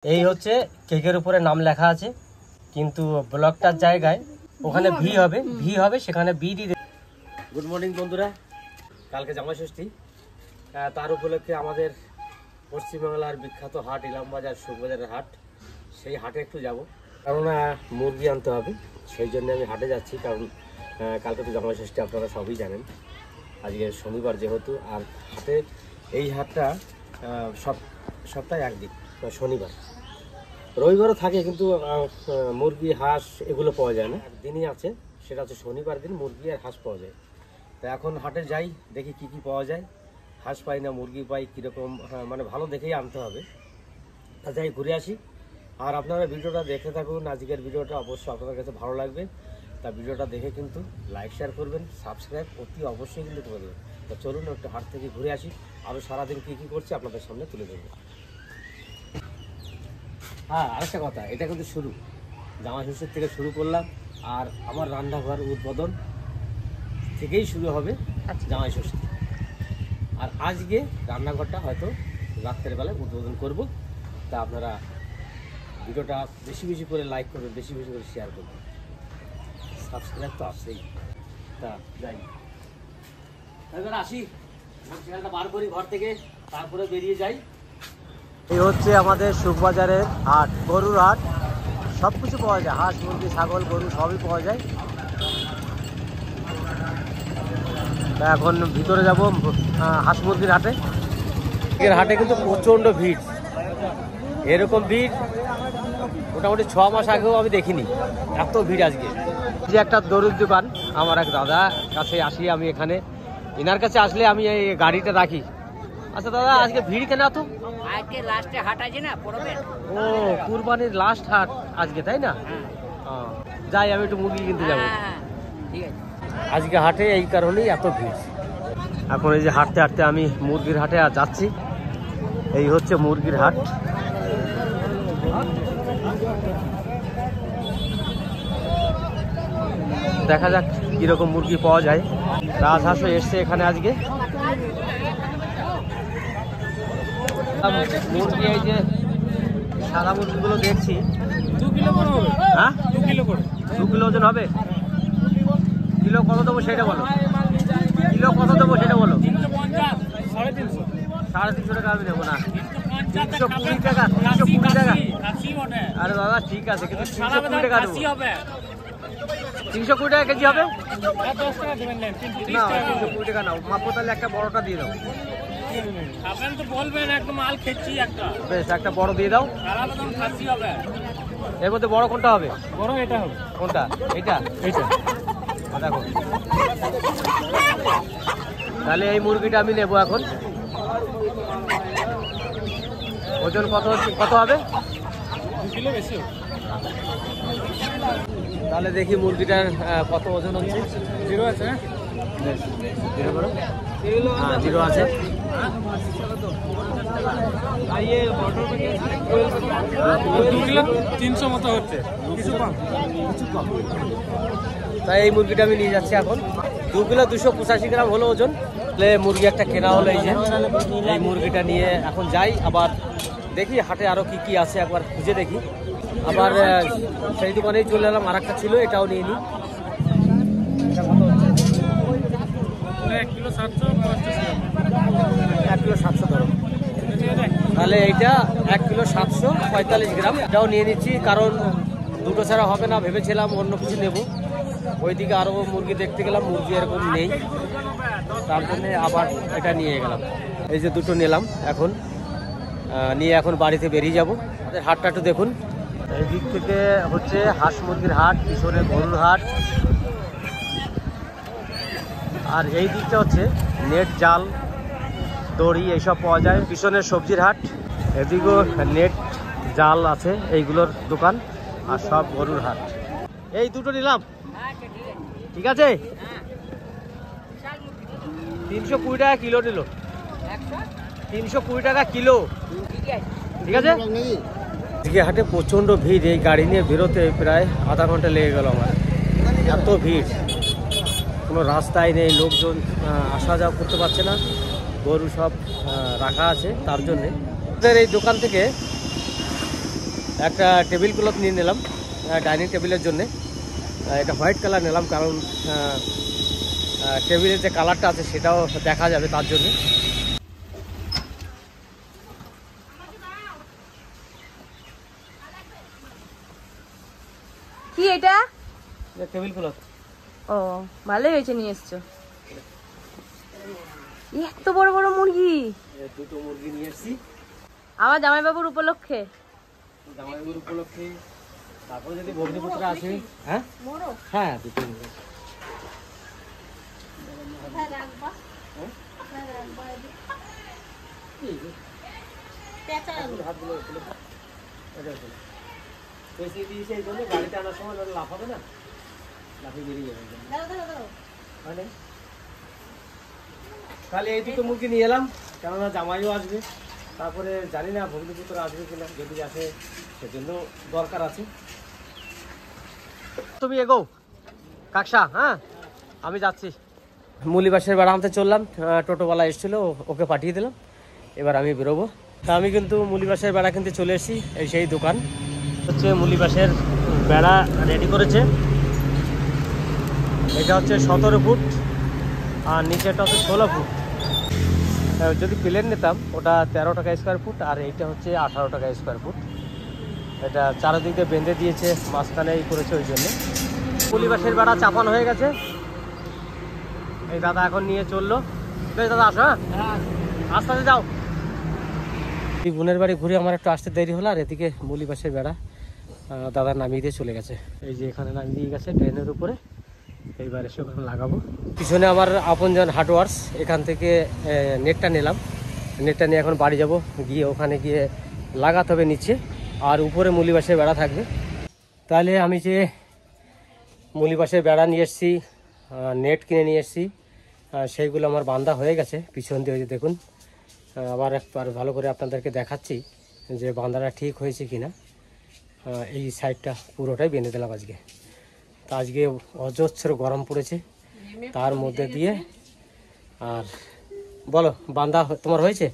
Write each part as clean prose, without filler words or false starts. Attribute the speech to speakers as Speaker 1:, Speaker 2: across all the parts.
Speaker 1: এই হচ্ছে কেকের উপরে নাম লেখা আছে, কিন্তু ব্লকটার জায়গায় ওখানে ভি হবে সেখানে বি দিয়ে। গুড মর্নিং বন্ধুরা, কালকে জামাই ষষ্ঠী, তার উপলক্ষে আমাদের পশ্চিমবাংলার বিখ্যাত হাট ইলামবাজার সুখবাজারের হাট, সেই হাটে একটু যাব, কারণ মুরগি আনতে হবে। সেই জন্য আমি হাটে যাচ্ছি, কারণ কালকে তো জামাই ষষ্ঠী আপনারা সবই জানেন। আজকে শনিবার যেহেতু, আর হাটে এই হাটটা সপ্তাহে একদিন, শনিবার। রবিবারও থাকে, কিন্তু মুরগি হাঁস এগুলো পাওয়া যায় না। একদিনই আছে, সেটা হচ্ছে শনিবার দিন মুরগি আর হাঁস পাওয়া যায়। তো এখন হাটে যাই, দেখি কি কি পাওয়া যায়। হাঁস পাই না মুরগি পাই, কীরকম মানে ভালো দেখেই আনতে হবে। তা যাই ঘুরে আসি, আর আপনারা ভিডিওটা দেখে থাকুন। আজকের ভিডিওটা অবশ্যই আপনাদের কাছে ভালো লাগবে। তা ভিডিওটা দেখে কিন্তু লাইক শেয়ার করবেন, সাবস্ক্রাইব অতি অবশ্যই কিন্তু করে দেবেন। তো চলুন একটু হাট থেকে ঘুরে আসি, আরও সারাদিন কী কী করছি আপনাদের সামনে তুলে দেবো। হ্যাঁ, আরেকটা কথা, এটা কিন্তু শুরু, জামাই ষষ্ঠীর থেকে শুরু করলাম, আর আমার রান্নাঘর উদ্বোধন থেকেই শুরু হবে জামাই ষষ্ঠী। আর আজকে রান্নাঘরটা হয়তো রাত্রের বেলায় উদ্বোধন করব। তা আপনারা ভিডিওটা বেশি বেশি করে লাইক করবেন, বেশি বেশি করে শেয়ার করবেন, সাবস্ক্রাইব তো আসছেই। তা যাই, এবার আসি, চ্যানেলটা বার করি ঘর থেকে, তারপরে বেরিয়ে যাই। এই হচ্ছে আমাদের সুখবাজারের হাট, গরুর হাট। সব কিছু পাওয়া যায়, হাঁস মুরগি ছাগল গরু সবই পাওয়া যায়। তা এখন ভিতরে যাব হাঁস মুরগির হাটে। এর হাটে কিন্তু প্রচণ্ড ভিড়, এরকম ভিড় মোটামুটি 6 মাস আগেও আমি দেখিনি, এত ভিড় আজকে। যে একটা দরুদ দোকান, আমার এক দাদা কাছে আসি আমি, এখানে এনার কাছে আসলে আমি এই গাড়িটা রাখি। আচ্ছা দাদা, আজকে ভিড় কেন এত?
Speaker 2: আজকে লাস্টে হাট আছে না, পড়বে।
Speaker 1: ও, কুরবানির লাস্ট হাট আজকে, তাই না? যাই, আমি একটু মুরগি কিনতে যাবো।
Speaker 2: ঠিক আছে,
Speaker 1: আজকে হাটে এই কারণেই এত ভিড়। এখন এই যে হাঁটতে হাঁটতে আমি মুরগির হাটে যাচ্ছি। এই হচ্ছে মুরগির হাট। দেখা যাক কিরকম মুরগি পাওয়া যায়। রাজহাঁসও এসছে এখানে আজকে। মুরগি, এই যে সাদা মুরগিগুলো দেখছি,
Speaker 3: 2 কিলো করে হবে।
Speaker 1: হ্যাঁ,
Speaker 3: 2 কিলো করে।
Speaker 1: 2 কিলো ওজন হবে। কিলো কত দেবো সেটা বলো, কিলো কত দেবো সেটা বলো।
Speaker 3: 350, 350।
Speaker 1: 350 টাকা আমি নেবো না,
Speaker 3: 320
Speaker 1: টাকা, 320 টাকা।
Speaker 3: খাসি বটে।
Speaker 1: আরে দাদা ঠিক আছে, কিন্তু
Speaker 3: সারা
Speaker 1: 320 টাকা দেবো।
Speaker 3: খাসি হবে।
Speaker 1: 320 টাকা কেজি হবে
Speaker 3: 10 টাকা দেবেন না, 330
Speaker 1: না,
Speaker 3: টাকা।
Speaker 1: 320 টাকা নাও, মাপো তাহলে একটা বড়টা দিয়ে দাও।
Speaker 3: আপনি তো বলবেন একদম মাল খেচ্ছি একটা।
Speaker 1: বেশ, একটা বড় দিয়ে দাও।
Speaker 3: সারা বেতন খাসি হবে।
Speaker 1: এর মধ্যে বড় কোনটা হবে?
Speaker 3: বড় এটা হবে।
Speaker 1: কোনটা? এইটা?
Speaker 3: এইটা
Speaker 1: দেখো, তাহলে এই মুরগিটা আমি নেবো এখন। ওজন কত কত হবে?
Speaker 3: 2 কিলো বেশি হবে।
Speaker 1: তাহলে দেখি মুরগিটার কত ওজন হচ্ছে।
Speaker 3: 0 আছে।
Speaker 1: বেশ, 0 করো। হ্যাঁ, 0 আছে।
Speaker 3: 2 কিলো 300 মতো হচ্ছে, কিছু কম।
Speaker 1: তাই এই মুরগিটা আমি নিয়ে যাচ্ছি এখন। 2 কিলো 285 গ্রাম হলো ওজন। তাহলে মুরগি একটা কেনা হলো। এই যে এই মুরগিটা নিয়ে এখন যাই, আবার দেখি হাটে আরো কি কি আছে একবার খুঁজে দেখি। আবার সেই দোকানেই চলে এলাম, আর একটা ছিল, এটাও নিয়ে নিই। এটা কত হচ্ছে?
Speaker 3: 1 কিলো 700,
Speaker 1: 1 কিলো 700 ধরো। তাহলে এইটা 1 কিলো 745 গ্রাম, এটাও নিয়ে নিচ্ছি, কারণ দুটো ছাড়া হবে না। ভেবেছিলাম অন্য কিছু নেব, ওইদিকে আরও মুরগি দেখতে গেলাম, মুরগি এরকম নেই, তার জন্য আবার এটা নিয়ে গেলাম। এই যে দুটো নিলাম, এখন নিয়ে এখন বাড়িতে বেরিয়ে যাব। হাটটা একটু দেখুন। এই দিক থেকে হচ্ছে হাঁস মুরগির হাট, পিছনে গরুর হাট, আর এই দিকটা হচ্ছে নেট, জাল, দড়ি এইসব পাওয়া যায়। পিছনের সবজির হাট, এদিকেও নেট জাল আছে, এইগুলোর দোকান, আর সব গরুর হাট। এই দুটো নিলাম, ঠিক আছে? 320 টাকা কিলো নিল, 320 টাকা কিলো, ঠিক আছে? আজকে হাটে প্রচণ্ড ভিড়, এই গাড়ি নিয়ে বেরোতে প্রায় আধা ঘন্টা লেগে গেল আমার, এত ভিড়। কোনো রাস্তায় নেই, লোকজন আসা যাওয়া করতে পারছে না, গরু সব রাখা আছে, তার জন্যে। এই দোকান থেকে একটা টেবিল ক্লথ নিয়ে নিলাম ডাইনিং টেবিলের জন্যে। এটা হোয়াইট কালার নিলাম, কারণ টেবিলের যে কালারটা আছে সেটাও দেখা যাবে তার জন্য।
Speaker 4: কি এটা?
Speaker 1: Table cloth.
Speaker 4: ও ভালোই হয়েছে, নিয়ে এসছো। এত বড় বড় মুরগি!
Speaker 1: দুটো মুরগি নিয়ে এসেছি
Speaker 4: আমার জামাইবাবুর উপলক্ষে।
Speaker 1: জামাইবাবুর উপলক্ষে। তারপরে যদি ভগ্নিপুত্র আসে। হ্যাঁ হ্যাঁ, দুটো মুরগি। গাড়িতে আনার সময় লাফাবে না, লাফিয়ে বেরিয়ে যাবে। তাহলে এই দুটো মুরগি নিয়ে এলাম, কেননা জামাইও আসবে, তারপরে জানি না ভগ্নিপুত্র আসবে কিনা, যদি আসে সেজন্য দরকার আছে। তুমি এগো কাকসা, হ্যাঁ আমি যাচ্ছি। মুলিবাসের বেড়া আনতে চললাম, টোটোওয়ালা এসেছিলো, ওকে পাঠিয়ে দিলাম, এবার আমি বেরোবো। তা আমি কিন্তু মুলিবাসের বেড়া কিনতে চলে এসেছি। এই সেই দোকান হচ্ছে মুলিবাসের বেড়া রেডি করেছে। এটা হচ্ছে 17 ফুট আর নিচেটা হচ্ছে 16 ফুট। যদি প্লেন নিতাম ওটা 13 টাকা স্কোয়ার ফুট, আর এইটা হচ্ছে 18 টাকা স্কোয়ার ফুট। এটা চারিদিক দিয়ে বেঁধে দিয়েছে, মাঝখানেই করেছে, ওই জন্য। মুলিবাসের বেড়া চাপানো হয়ে গেছে। এই দাদা এখন নিয়ে চললো। বেশ দাদা, আসো। হ্যাঁ আস্তে আস্তে যাও। এই বোনের বাড়ি ঘুরে আমার একটু আসতে দেরি হলো, আর এদিকে মুলিবাসের বেড়া দাদা নামিয়ে দিয়ে চলে গেছে। এই যে এখানে নামিয়ে দিয়ে গেছে ড্রেনের উপরে, এইবার এসে ওখানে লাগাবো। পিছনে আমার আপনজন হার্ডওয়ার্স, এখান থেকে নেটটা নিলাম। নেটটা নিয়ে এখন বাড়ি যাব, গিয়ে ওখানে গিয়ে লাগাতে হবে নিচে, আর উপরে মুলিবাসের বেড়া থাকবে। তাহলে আমি যে মুলিবাসের বেড়া নিয়ে এসেছি, নেট কিনে নিয়ে এসেছি, সেইগুলো আমার বাঁধা হয়ে গেছে পিছন দিয়ে। ওই যে দেখুন, আবার একবার ভালো করে আপনাদেরকে দেখাচ্ছি যে বাঁধাটা ঠিক হয়েছে কিনা। এই সাইডটা পুরোটাই বেঁধে দিলাম আজকে। তা আজকে অজস্র গরম পড়েছে, তার মধ্যে দিয়ে। আর বলো, বাঁধা তোমার হয়েছে?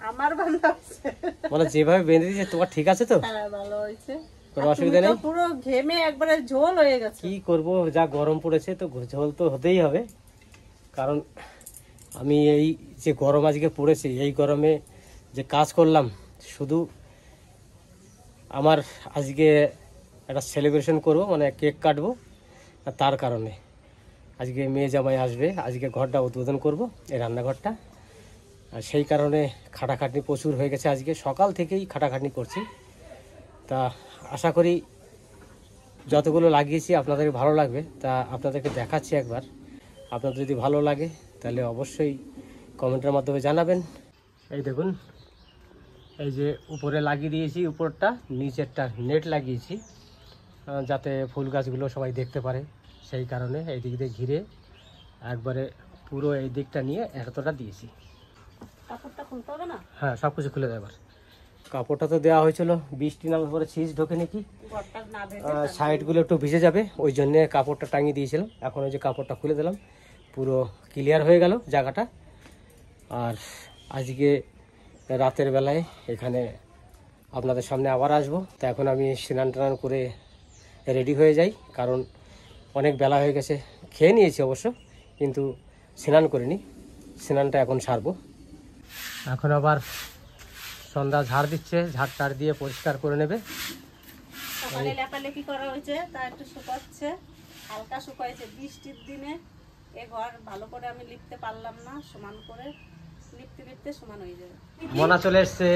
Speaker 4: আমার বান্ধা আছে,
Speaker 1: মানে যেভাবে বেঁধে দিয়েছে তোমার ঠিক আছে তো?
Speaker 4: হ্যাঁ ভালো হয়েছে,
Speaker 1: কোনো অসুবিধা নেই।
Speaker 4: পুরো ঘেমে একবারে ঝোল হয়ে গেছে। কি
Speaker 1: করব, যা গরম পড়েছে তো ঝোল তো হতেই হবে। কারণ আমি এই যে গরম আজকে পড়েছে, এই গরমে যে কাজ করলাম, শুধু আমার আজকে একটা সেলিব্রেশন করব, মানে কেক কাটবো, তার কারণে আজকে মেয়ে জামাই আসবে, আজকে ঘরটা উদ্বোধন করব, এই রান্নাঘরটা। আর সেই কারণে খাটাখাটনি প্রচুর হয়ে গেছে, আজকে সকাল থেকেই খাটাখাটনি করছি। তা আশা করি যতগুলো লাগিয়েছি আপনাদের ভালো লাগবে। তা আপনাদেরকে দেখাচ্ছি একবার, আপনাদের যদি ভালো লাগে তাহলে অবশ্যই কমেন্টের মাধ্যমে জানাবেন। এই দেখুন, এই যে উপরে লাগিয়ে দিয়েছি উপরটা, নিচেরটা নেট লাগিয়েছি, যাতে ফুল গাছগুলো সবাই দেখতে পারে। সেই কারণে এই দিক দিয়ে ঘিরে একবারে পুরো এই দিকটা নিয়ে এতটা দিয়েছি।
Speaker 4: কাপড়টা খুলতে হবে না?
Speaker 1: হ্যাঁ, সব কিছু খুলে দেবার। কাপড়টা তো দেওয়া হয়েছিল, বৃষ্টি নামার পরে ছিঁচ ঢোকে নাকি, সাইডগুলো একটু ভিজে যাবে, ওই জন্যে কাপড়টা টাঙিয়ে দিয়েছিলাম। এখন ওই যে কাপড়টা খুলে দিলাম, পুরো ক্লিয়ার হয়ে গেল জায়গাটা। আর আজকে রাতের বেলায় এখানে আপনাদের সামনে আবার আসবো। তা এখন আমি স্নান টান করে রেডি হয়ে যাই, কারণ অনেক বেলা হয়ে গেছে। খেয়ে নিয়েছি অবশ্য, কিন্তু স্নান করিনি, স্নানটা এখন সারবো। এখন আবার সন্ধ্যা ঝাড় দিচ্ছে, ঝাড় টাড় দিয়ে পরিষ্কার করে নেবে।
Speaker 4: সকালে লেপালেপি করা হয়েছে, তা একটু শুকাচ্ছে, হালকা শুকাইছে। বৃষ্টির দিনে এ ঘর ভালো করে আমি লিখতে পারলাম না, সমান করে লিখতে লিখতে সমান হয়ে যাবে।
Speaker 1: মনা চলে এসছে।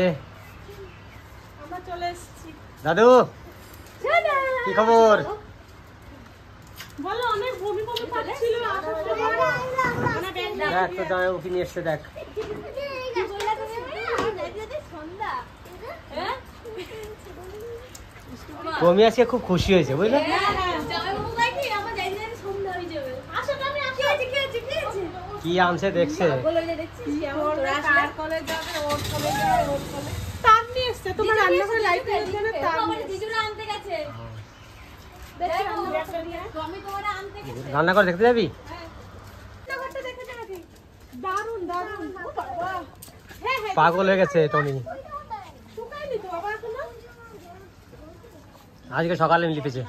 Speaker 4: আমরা চলে এসেছি।
Speaker 1: দাদু, কি খবর?
Speaker 4: বলো, অনেক বমি বমি পাচ্ছিল আসার সময়।
Speaker 1: দেখ তো জামাই ওকে নিয়ে এসছে, দেখ। তুমি আজকে খুব খুশি হয়েছে, বুঝলে? কি আনছে দেখছে। রান্না করে দেখতে যাবি? পাগল হয়ে গেছে টনি। আজকে সকালে লিপেছে,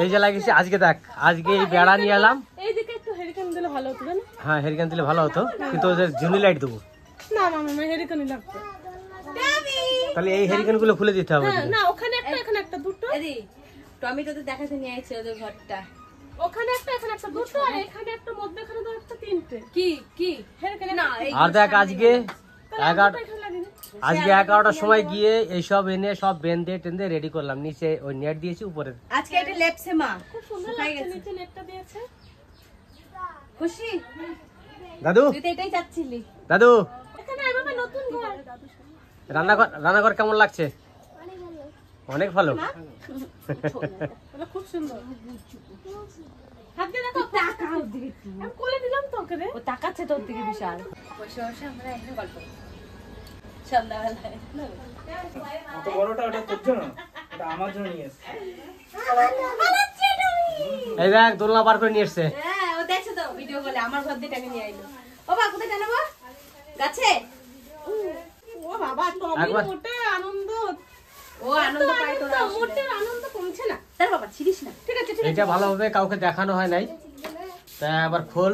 Speaker 1: এই যে লাগিয়েছে আজকে। দেখ আজকে এই বেড়া নিয়ে এলাম।
Speaker 4: এইদিকে একটু হেরিকেন দিলে ভালো হতো না?
Speaker 1: হ্যাঁ হেরিকেন দিলে ভালো হতো, কিন্তু ওদের জুনি লাইট দেবো।
Speaker 4: না না না হেরিকেনই লাগবে।
Speaker 1: তাহলে এই হেরিকেন গুলো খুলে দিতে হবে।
Speaker 4: না ওখানে একটা এখানে একটা দুটো।
Speaker 5: এদি টমেটো তো দেখাতে নিয়ে আইছে ওদের ঘরটা।
Speaker 4: ওখানে একটা এখানে একটা দুটো আর এখানে একটা মধ্যখানে তো একটা তিনটে।
Speaker 5: কি কি
Speaker 4: হেরিকেন
Speaker 5: না এই
Speaker 1: আর দেখ আজকে 11টার সময় গিয়ে এইসব এনে সব বেঁধে টেঁধে রেডি করলাম। নিচে ওই নেট দিয়েছি, উপরে
Speaker 5: আজকে এটা লেপসে মা
Speaker 4: খুব সুন্দর লাগছে, নিচে নেটটা দিয়েছে।
Speaker 5: খুশি
Speaker 1: দাদু
Speaker 5: তুই তো এটাই চাচ্ছিলি।
Speaker 1: দাদু
Speaker 4: এখানে এইভাবে নতুন ঘর।
Speaker 1: রান্নাঘর কেমন লাগছে? অনেক ভালো।
Speaker 4: বলে খুব সুন্দর। হাত দিয়ে দেখো,
Speaker 5: টাকা ওর দিকে একটু।
Speaker 4: আমি কোলে দিলাম তোকে রে।
Speaker 5: ও তাকাচ্ছে তোর দিকে বিশাল। বসে বসে আমরা এখানে গল্প করি সন্ধ্যাবেলায়।
Speaker 3: অত বড়টা ওটা তোর জন্য, ওটা আমার জন্য নিয়ে এসেছি।
Speaker 1: এই দেখ দোলনা পার করে নিয়ে এসছে।
Speaker 5: হ্যাঁ ও দেখছে তো ভিডিও বলে আমার ঘর দিয়ে টাকা নিয়ে আইলো। ও বা কোথায় জানাবো গাছে।
Speaker 4: ও বাবা টমি
Speaker 1: একবার-
Speaker 4: মোটে আনন্দ।
Speaker 5: ও আনন্দ পায় তোরা
Speaker 4: মোটে আনন্দ কমছে না।
Speaker 5: তার বাবা ছিড়িস না।
Speaker 4: ঠিক আছে ঠিক আছে।
Speaker 1: এটা ভালোভাবে কাউকে দেখানো হয় নাই, তাই আবার খোল।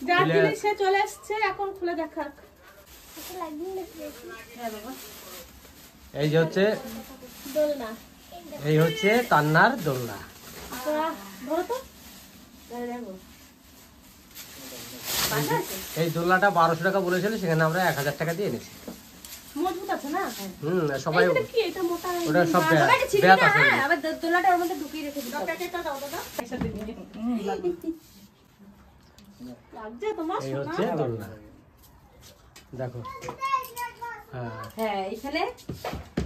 Speaker 4: যা জিনিস সে চলে আসছে, এখন খুলে দেখাক।
Speaker 5: হ্যাঁ বাবা
Speaker 1: এই যে হচ্ছে
Speaker 4: দোলনা।
Speaker 1: এই হচ্ছে তান্নার দোলনা।
Speaker 4: ধরো তো।
Speaker 5: দেখো
Speaker 1: এই দোলনাটা 1200 টাকা বলেছিল, সেখানে আমরা 1000 টাকা দিয়ে এনেছি।
Speaker 4: মজবুত আছে না?
Speaker 1: সবাই
Speaker 4: এটা কি এটা মোটা?
Speaker 1: ওটা সব
Speaker 5: সবাইকে ছিড়ি
Speaker 1: ব্যাত
Speaker 5: না।
Speaker 1: আছে।
Speaker 5: হ্যাঁ আবার দোলাটা ওর মধ্যে ঢুকিয়ে রেখে দিতে হবে।
Speaker 4: প্যাকেটটা দাও দাদা। একসাথে দিয়ে লাগছে তোমার
Speaker 1: এই
Speaker 4: সোনা?
Speaker 1: হচ্ছে দোলনা, দেখো। হ্যাঁ
Speaker 5: হ্যাঁ এখানে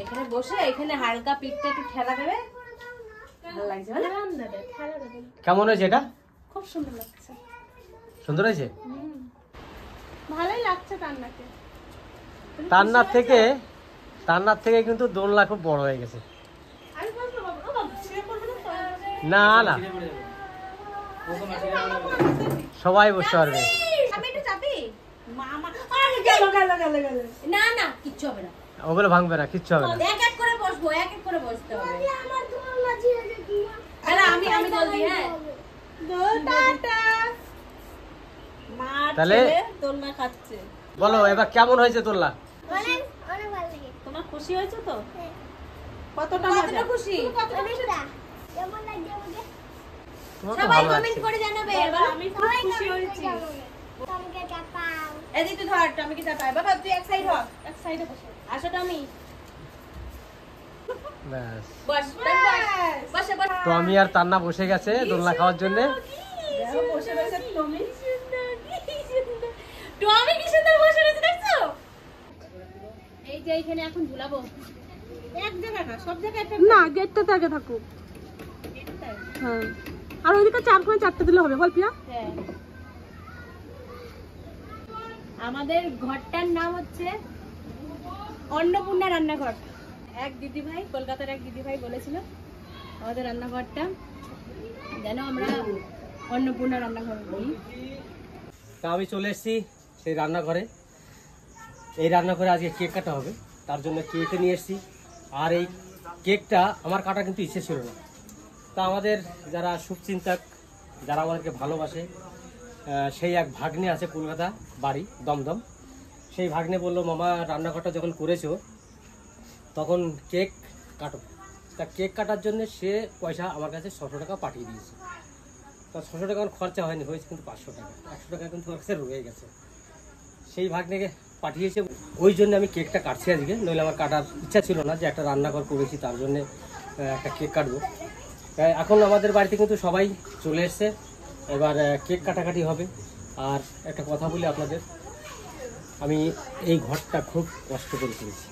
Speaker 5: এখানে বসে এখানে হালকা পিঠটা একটু ঠেলা দেবে, ভালো লাগছে বলে।
Speaker 4: ঠান্ডা দে, ঠান্ডা দে।
Speaker 1: কেমন হয়েছে এটা?
Speaker 4: খুব সুন্দর লাগছে।
Speaker 1: সুন্দর হয়েছে।
Speaker 4: ভালোই লাগছে কান্নাকে।
Speaker 1: তান্নার থেকে কিন্তু দোলনা খুব বড় হয়ে গেছে।
Speaker 4: আমি বলবো বাবা, ও বাবা ছিঁড়ে পড়বে না তো?
Speaker 1: না না সবাই বসতে পারবে।
Speaker 5: আমি একটু চাপি।
Speaker 4: মামা
Speaker 5: না না কিচ্ছু হবে না,
Speaker 1: ওগুলো ভাঙবে না, কিচ্ছু হবে না।
Speaker 5: এক এক করে বসবো, এক এক করে বসতে হবে। আরে আমি দোল দিই। হ্যাঁ
Speaker 4: টাটা। মা
Speaker 1: তাহলে
Speaker 4: ছেলে দোলনা খাচ্ছে।
Speaker 1: বলো এবার কেমন হয়েছে দোলনা?
Speaker 4: তোমার খুশি হয়েছে তো? কতটা
Speaker 5: কতটা
Speaker 4: মজা?
Speaker 5: খুশি
Speaker 1: তোমার তো
Speaker 5: সবাই
Speaker 1: ভালো
Speaker 5: কমেন্ট
Speaker 1: লাগছে।
Speaker 5: করে জানাবে।
Speaker 4: আমি খুব খুশি হয়েছি।
Speaker 5: এদিকে তুই ধর, আমি কি চাপাই বাবা, তুই এক সাইড হ।
Speaker 4: এক সাইডে বসো।
Speaker 5: আসো টমি
Speaker 1: ব্যাস,
Speaker 5: বস বসে বস।
Speaker 1: টমি আর তান্না বসে গেছে দোলনা খাওয়ার জন্য।
Speaker 4: দেখো বসে রয়েছে তুমি।
Speaker 5: টমি কি সুন্দর বসে রয়েছে দেখছো।
Speaker 6: এই যে এখানে এখন ঝুলাবো।
Speaker 4: এক জায়গায় না, সব জায়গায় না, গেটটাতে আগে থাকুক। হ্যাঁ, আর ওইদিকে 4 দিলে হবে, বল পিয়া।
Speaker 6: হ্যাঁ আমাদের ঘরটার নাম হচ্ছে অন্নপূর্ণা রান্নাঘর। এক দিদিভাই, কলকাতার এক দিদিভাই বলেছিল আমাদের রান্নাঘরটা যেন আমরা অন্নপূর্ণা রান্নাঘর বলি।
Speaker 1: তা আমি চলে এসেছি সেই রান্নাঘরে। এই রান্নাঘরে আজকে কেক কাটা হবে, তার জন্য কেক নিয়ে এসেছি। আর এই কেকটা আমার কাটা কিন্তু ইচ্ছে ছিল না। তা আমাদের যারা শুভচিন্তক, যারা আমাদেরকে ভালোবাসে, সেই এক ভাগ্নে আছে কলকাতা বাড়ি দমদম। সেই ভাগ্নে বললো, মামা রান্নাঘরটা যখন করেছো তখন কেক কাটো। তা কেক কাটার জন্য সে পয়সা আমার কাছে 600 টাকা পাঠিয়ে দিয়েছে। তা 600 টাকা আমার খরচা হয়নি, হয়েছে কিন্তু 500 টাকা। 100 টাকা কিন্তু আমার কাছে রয়ে গেছে। সেই ভাগ্নেকে পাঠিয়েছে, ওই জন্য আমি কেকটা কাটছি আজকে। নইলে আমার কাটার ইচ্ছা ছিল না, যে একটা রান্নাঘর করেছি তার জন্য একটা কেক কাটবো। এখন আমাদের বাড়িতে কিন্তু সবাই চলে এসছে, এবার কেক কাটাকাটি হবে। আর একটা কথা বলি আপনাদের, আমি এই ঘরটা খুব কষ্ট করে করেছি,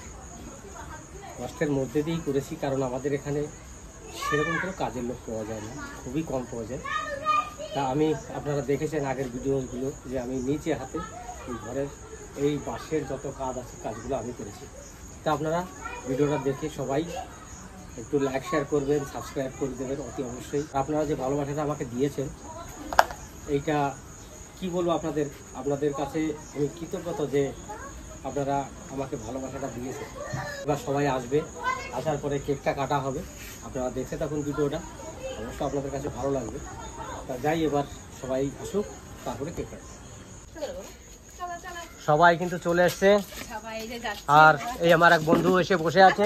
Speaker 1: কষ্টের মধ্যে দিয়েই করেছি। কারণ আমাদের এখানে সেরকম কোনো কাজের লোক পাওয়া যায় না, খুবই কম পাওয়া যায়। তা আমি, আপনারা দেখেছেন আগের ভিডিওগুলো, যে আমি নিচে হাতে এই ঘরের এই বাঁশের যত কাজ আছে কাজগুলো আমি করেছি। তা আপনারা ভিডিওটা দেখে সবাই একটু লাইক শেয়ার করবেন, সাবস্ক্রাইব করে দেবেন অতি অবশ্যই। আপনারা যে ভালোবাসাটা আমাকে দিয়েছেন, এইটা কি বলবো আপনাদের কাছে আমি কৃতজ্ঞতা যে আপনারা আমাকে ভালোবাসাটা দিয়েছেন। এবার সবাই আসবে, আসার পরে কেকটা কাটা হবে। আপনারা দেখতে থাকুন ভিডিওটা, অবশ্যই আপনাদের কাছে ভালো লাগবে। তা যাই, এবার সবাই আসুক, তারপরে কেক কাটবে। সবাই কিন্তু চলে এসছে,
Speaker 5: সবাই যে যাচ্ছে
Speaker 1: আর এই আমার এক বন্ধু এসে বসে আছে।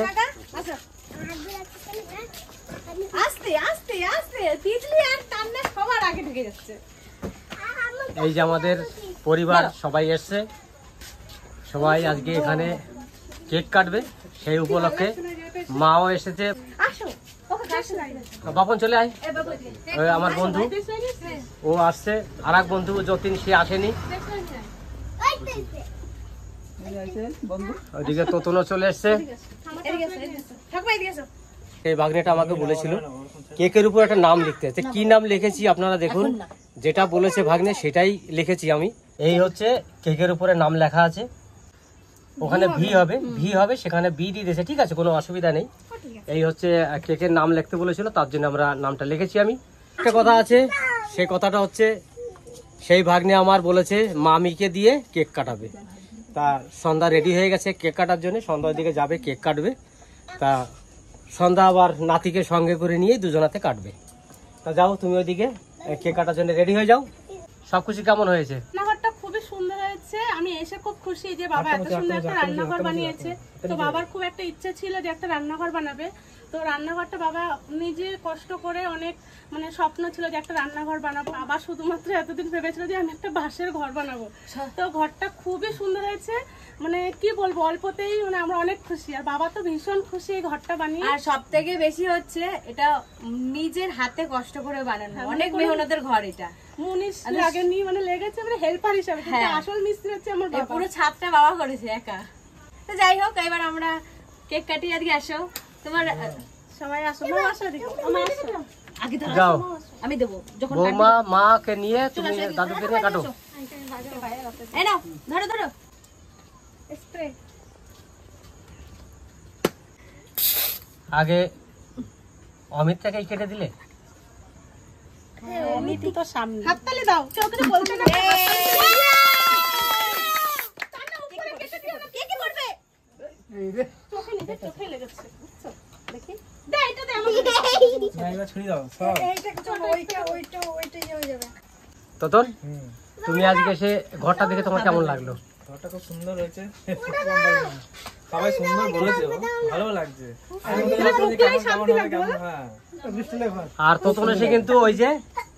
Speaker 5: আস্তে আস্তে আস্তে তিতলি আর কান্না সবার আগে ঢুকে যাচ্ছে।
Speaker 1: এই যে আমাদের পরিবার সবাই এসছে, সবাই আজকে এখানে কেক কাটবে। সেই উপলক্ষে মাও এসেছে।
Speaker 5: আসো ওকে কাছে লাগে
Speaker 1: বাপন চলে আয়।
Speaker 5: এ বাবু
Speaker 1: ওই আমার বন্ধু ও আসছে, আর এক বন্ধু যতীন, সে আসেনি। ওইদিকে তোতনও চলে এসছে।
Speaker 5: এদিকে এসো এদিকে এসো ঠাকুমা এদিকে এসো।
Speaker 1: এই বাগনেটা আমাকে বলেছিল কেকের উপর একটা নাম লিখতে। কি নাম লিখেছি আপনারা দেখুন, যেটা বলেছে ভাগ্নে সেটাই লিখেছি আমি। এই হচ্ছে কেকের উপরে নাম লেখা আছে, ওখানে ভি হবে সেখানে বি দিয়ে দিয়েছে, ঠিক আছে, কোনো অসুবিধা নেই। এই হচ্ছে কেকের নাম লিখতে বলেছিল, তার জন্য আমরা নামটা লিখেছি। আমি একটা কথা আছে, সেই কথাটা হচ্ছে সেই ভাগ্নে আমার বলেছে মামিকে দিয়ে কেক কাটাবে। তা সন্ধ্যা রেডি হয়ে গেছে কেক কাটার জন্য, সন্ধ্যার দিকে যাবে কেক কাটবে। তা সন্ধ্যা আবার নাতিকে সঙ্গে করে নিয়ে দুজনাতে কাটবে। তা যাও তুমি ওইদিকে কেক কাটার জন্য রেডি হয়ে যাও। সবকিছু কেমন হয়েছে?
Speaker 4: রান্নাঘরটা খুবই সুন্দর হয়েছে। আমি এসে খুব খুশি যে বাবা এত সুন্দর একটা রান্নাঘর বানিয়েছে। তো বাবার খুব একটা ইচ্ছে ছিল যে একটা রান্নাঘর বানাবে। তো রান্নাঘরটা বাবা নিজে কষ্ট করে অনেক মানে স্বপ্ন ছিল যে একটা রান্নাঘর বানাবো। বাবা শুধুমাত্র এতদিন ভেবেছিল যে আমি একটা বাঁশের ঘর বানাবো। তো ঘরটা খুবই সুন্দর হয়েছে, মানে কি বলবো, অল্পতেই মানে আমরা অনেক খুশি। আর বাবা তো ভীষণ খুশি এই ঘরটা বানিয়ে।
Speaker 5: আর সব থেকে বেশি হচ্ছে এটা নিজের হাতে কষ্ট করে বানানো, অনেক মেহনতের ঘর এটা।
Speaker 4: মুনিশ লাগেনি, মানে লেগেছে মানে হেল্পার হিসাবে, কিন্তু আসল মিস্ত্রি হচ্ছে আমার
Speaker 5: এই
Speaker 4: বাবা।
Speaker 5: পুরো ছাদটা বাবা করেছে একা। তো যাই হোক, এবার আমরা কেক কাটি। আজকে আসো তোমার
Speaker 4: সবাই আসো, মা আসো এদিকে, আমার আসো।
Speaker 5: আগে ধরো,
Speaker 1: যাও
Speaker 5: আমি দেবো যখন
Speaker 1: বৌমা মাকে নিয়ে তুমি দাদুকে নিয়ে কাটো।
Speaker 5: এই নাও ধরো ধরো।
Speaker 4: স্প্রে
Speaker 1: আগে অমিতটাকে কেটে দিলে।
Speaker 4: অমিতি তো সামনে, হাততালি দাও, কেউ কিছু বলবে না। চোখে লেগেছে, বুঝছো? দেখি দে, এটা দে আমাকে।
Speaker 1: তোতন, তুমি আজকে এসে ঘরটা দেখে তোমার কেমন লাগলো?
Speaker 3: ঘরটা খুব সুন্দর হয়েছে, সবাই সুন্দর বলেছে, ভালো লাগছে।
Speaker 1: আর তোতন এসে কিন্তু ওই যে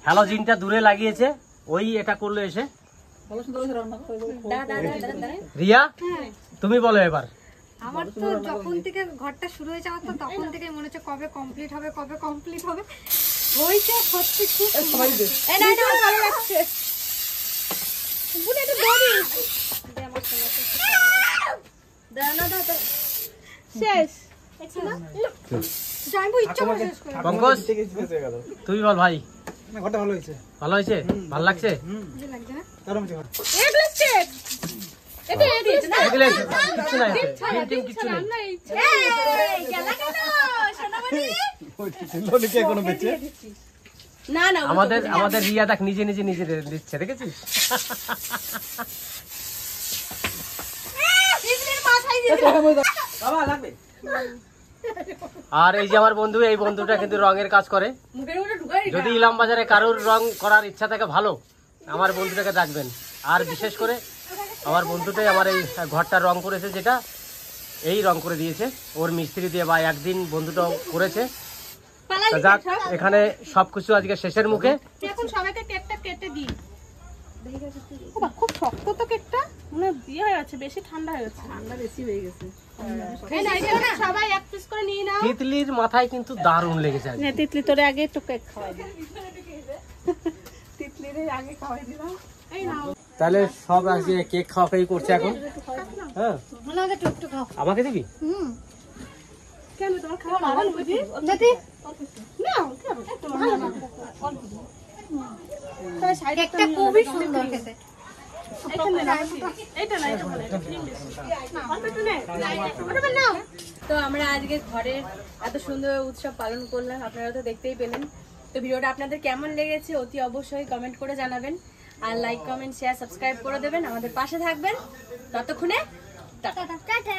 Speaker 1: হ্যালোজিনটা দূরে লাগিয়েছে, ওই এটা করলো এসে। রিয়া তুমি বলো এবার।
Speaker 7: আমার তো যখন থেকে ঘরটা শুরু হয়েছে, আমার তো তখন থেকে মনে হচ্ছে কবে কমপ্লিট হবে, কবে কমপ্লিট হবে। ওইটা সত্যি খুব
Speaker 5: এই না না ভালো লাগছে।
Speaker 7: বুনে তো দড়ি
Speaker 5: দাও না দাও তো।
Speaker 4: শেষ।
Speaker 7: যাইবো ইচ্ছা করে শেষ করে।
Speaker 1: পঙ্কজ তুই বল ভাই।
Speaker 3: ঘরটা ভালো হয়েছে,
Speaker 1: ভালো হয়েছে? ভালো লাগছে?
Speaker 7: যে লাগছে না
Speaker 3: দারুণ হয়েছে ঘর।
Speaker 4: এগুলো স্টেপ, এটা এদিকে না,
Speaker 1: এগুলো কিচ্ছু নাই, ডিম কিচ্ছু নেই।
Speaker 4: আমরা এই
Speaker 5: এই গেলা কেন সোনামণি?
Speaker 3: এখনো বেঁচে
Speaker 5: না না
Speaker 1: আমাদের রিয়া দেখ নিজে নিজে নিজে দিচ্ছে, দেখেছিস?
Speaker 5: ইসলির মাথায় দিয়ে
Speaker 3: বাবা লাগবে।
Speaker 1: আর এই যে আমার বন্ধু, এই বন্ধুটা কিন্তু রঙের কাজ করে।
Speaker 5: মুখের মধ্যে ঢুকাই
Speaker 1: যদি ইলাম বাজারে কারোর রং করার ইচ্ছা থাকে ভালো, আমার বন্ধুটাকে ডাকবেন। আর বিশেষ করে আমার বন্ধুটাই আমার এই ঘরটা রং করেছে, যেটা এই রং করে দিয়েছে ওর মিস্ত্রি দিয়ে, বা একদিন বন্ধুটাও করেছে। তা যাক, এখানে সবকিছু আজকে শেষের মুখে।
Speaker 4: এখন সবাইকে কেকটা কেটে দিই। বাবা খুব শক্ত তো কেকটা, মানে ইয়ে হয়ে গেছে, বেশি ঠান্ডা হয়ে গেছে। ঠান্ডা বেশি হয়ে গেছে। এই না, এটা সবাই এক পিস করে নিয়ে নাও।
Speaker 1: তিতলির মাথায় কিন্তু দারুণ লেগেছে আজকে।
Speaker 4: নে তিতলি, তোরে আগে একটু কেক খাওয়াই দিই। তিতলিরে আগে খাওয়াই দিলাম। এই নাও।
Speaker 1: তাহলে সব আজকে কেক খাওয়া খাওয়ি করছে এখন। হ্যাঁ
Speaker 7: ভালো হবে টুকটুক খাও।
Speaker 1: আমাকে দিবি?
Speaker 4: কেন তোমার খাওয়া ভালো বুঝি?
Speaker 7: যদি
Speaker 4: নাও, কেন? ভালো না। তাহলে সাইডে
Speaker 7: একটা খুবই সুন্দর খেতে।
Speaker 4: এখানে না, এইটা না, এটা বলে, এটা ক্রিম বেশি। অল্প একটু নে। ওটা নাও।
Speaker 5: তো আমরা আজকে ঘরের এত সুন্দর উৎসব পালন করলাম, আপনারা তো দেখতেই পেলেন। তো ভিডিওটা আপনাদের কেমন লেগেছে অতি অবশ্যই কমেন্ট করে জানাবেন। আর লাইক কমেন্ট শেয়ার সাবস্ক্রাইব করে দেবেন, আমাদের পাশে থাকবেন। ততক্ষণে টাটা।
Speaker 7: টাটা।